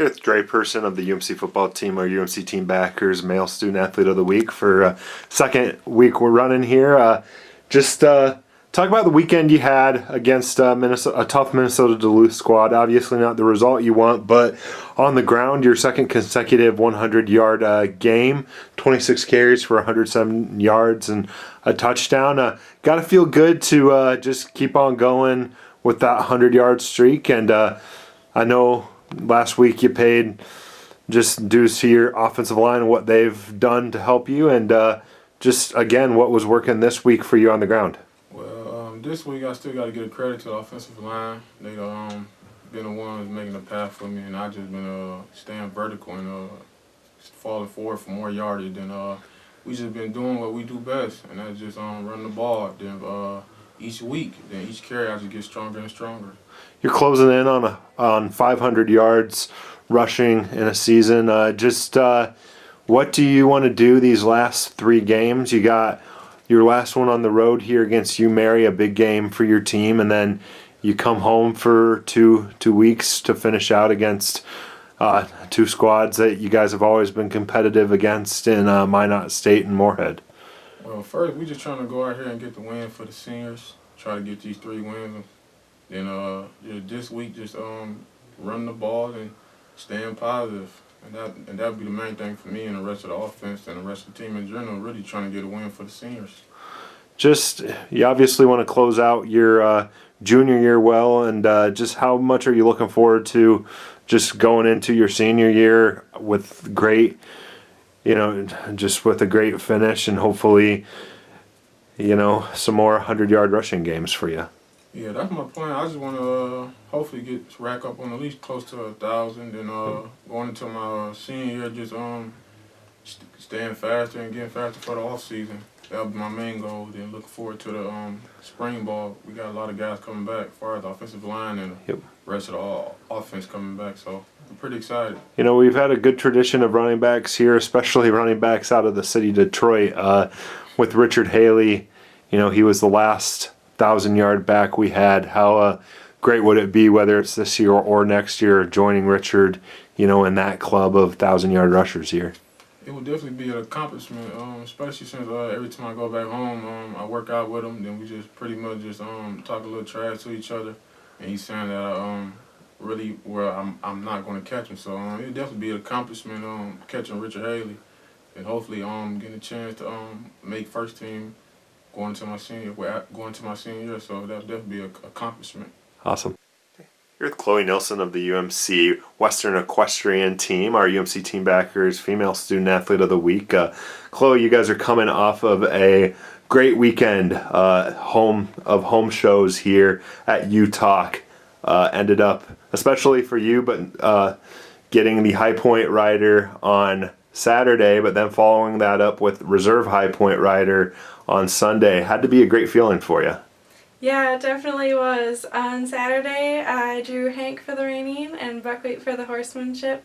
Here with Dre Person of the UMC football team, our UMC Teambackers Male Student Athlete of the Week for second week we're running here. Just talk about the weekend you had against a tough Minnesota Duluth squad. Obviously not the result you want, but on the ground, your second consecutive 100-yard game, 26 carries for 107 yards and a touchdown. Got to feel good to just keep on going with that 100-yard streak. And I know last week you paid just dues to your offensive line and what they've done to help you, and just again, what was working this week for you on the ground? Well, this week I still got to give credit to the offensive line. They been the ones making the path for me, and I just been staying vertical and falling forward for more yardage. And we just been doing what we do best, and that's just running the ball. Then each week, then each carry I just get stronger and stronger. You're closing in on 500 yards rushing in a season. What do you want to do these last three games? You got your last one on the road here against UMary, a big game for your team, and then you come home for two weeks to finish out against two squads that you guys have always been competitive against in Minot State and Moorhead. Well, first we just trying to go out here and get the win for the seniors. Try to get these 3 wins. Then this week, just run the ball and staying positive, and that'd be the main thing for me and the rest of the offense and the rest of the team in general. Really trying to get a win for the seniors. Just, you obviously want to close out your junior year well, and just how much are you looking forward to just going into your senior year with great, just with a great finish and hopefully, some more 100-yard rushing games for you? Yeah, that's my plan. I just want to hopefully rack up on at least close to 1,000. And going into my senior year, just staying faster and getting faster for the off season. That'll be my main goal. Then look forward to the spring ball. We got a lot of guys coming back as far as the offensive line and the rest of the offense coming back. So I'm pretty excited. We've had a good tradition of running backs here, especially running backs out of the city of Detroit. With Richard Haley, he was the last 1,000-yard back we had. How great would it be, whether it's this year or next year, joining Richard, in that club of 1,000-yard rushers here? It would definitely be an accomplishment, especially since every time I go back home, I work out with him. Then we just pretty much just talk a little trash to each other, and he's saying that really I'm not going to catch him. So it would definitely be an accomplishment catching Richard Haley, and hopefully getting a chance to make first team going into my senior year, so that would definitely be an accomplishment. Awesome. You're with Chloe Nilsson of the UMC Western Equestrian team, our UMC Teambackers Female Student Athlete of the Week. Chloe, you guys are coming off of a great weekend home shows here at Utah. Ended up, especially for you, but getting the High Point Rider on Saturday, but then following that up with Reserve High Point Rider on Sunday. Had to be a great feeling for you. Yeah, it definitely was. On Saturday, I drew Hank for the reining and Buckwheat for the horsemanship,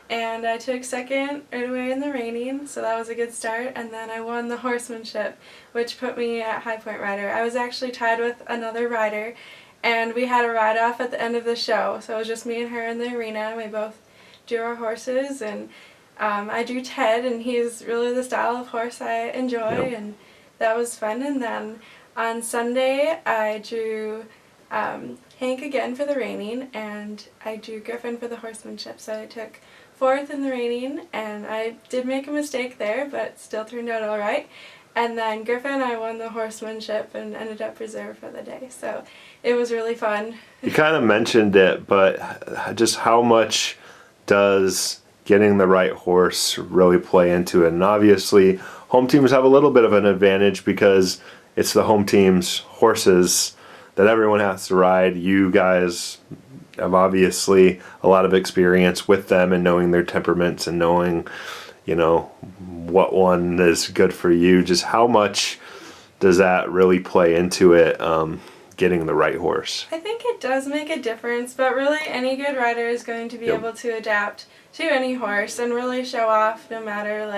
and I took second right away in the reining, so that was a good start, and then I won the horsemanship, which put me at High Point Rider. I was actually tied with another rider, and we had a ride-off at the end of the show, so it was just me and her in the arena. We both drew our horses, and I drew Ted, and he's really the style of horse I enjoy, and that was fun. And then on Sunday, I drew Hank again for the reining, and I drew Griffin for the horsemanship. So I took 4th in the reining, and I did make a mistake there, but still turned out all right. And then Griffin, I won the horsemanship and ended up reserve for the day. So it was really fun. You kind of mentioned it, but just how much does getting the right horse really play into it? And obviously, home teams have a little bit of an advantage because it's the home team's horses that everyone has to ride. You guys have obviously a lot of experience with them and knowing their temperaments and knowing, what one is good for you. Just how much does that really play into it, getting the right horse? I think it does make a difference, but really any good rider is going to be able to adapt to any horse and really show off, no matter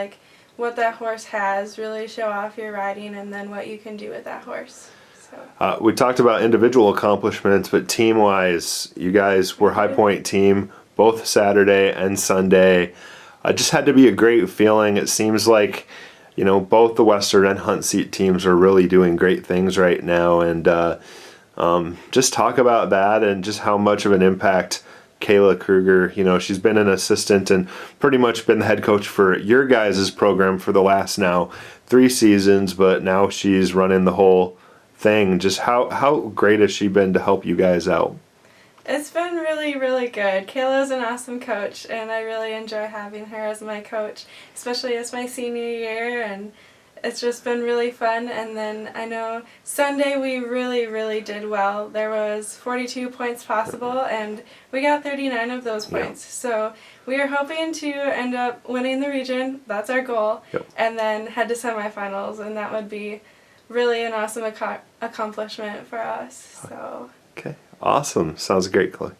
what that horse has, really show off your riding and then what you can do with that horse. We talked about individual accomplishments, but team-wise, you guys were High Point team, both Saturday and Sunday. Just had to be a great feeling. It seems like, both the Western and Hunt Seat teams are really doing great things right now. And just talk about that and just how much of an impact Kayla Kruger, she's been an assistant and pretty much been the head coach for your guys' program for the last now 3 seasons, but now she's running the whole thing. Just how great has she been to help you guys out? It's been really, really good. Kayla's an awesome coach, and I really enjoy having her as my coach, especially as my senior year, and it's just been really fun. And then I know Sunday we really, really did well. There was 42 points possible, and we got 39 of those points. So we are hoping to end up winning the region. That's our goal. Yep. And then head to semifinals, and that would be really an awesome accomplishment for us. So. Okay, awesome. Sounds great, Chloe.